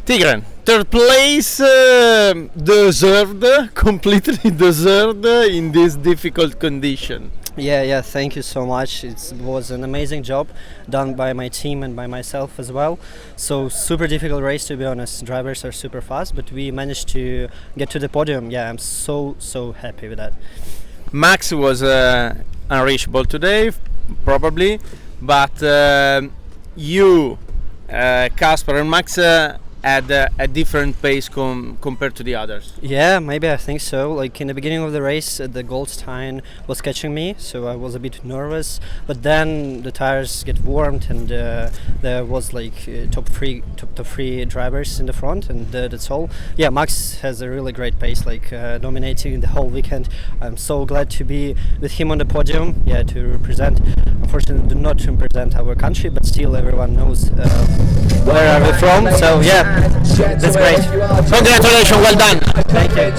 Tigran, third place, deserved, completely deserved in this difficult condition. Yeah, thank you so much. It was an amazing job done by my team and by myself as well. So super difficult race, to be honest. Drivers are super fast, but we managed to get to the podium. Yeah, I'm so happy with that. Max was unreachable today, probably, but you, Kasper and Max had a different pace compared to the others. Yeah, maybe I think so. Like in the beginning of the race, the Goldstein was catching me, so I was a bit nervous. But then the tires get warmed, and there was like top three drivers in the front, and that's all. Yeah, Max has a really great pace, like dominating the whole weekend. I'm so glad to be with him on the podium. Yeah, to represent. Unfortunately, not to represent our country, but still everyone knows where are we from. So yeah. That's great. Congratulations, well done. Thank you.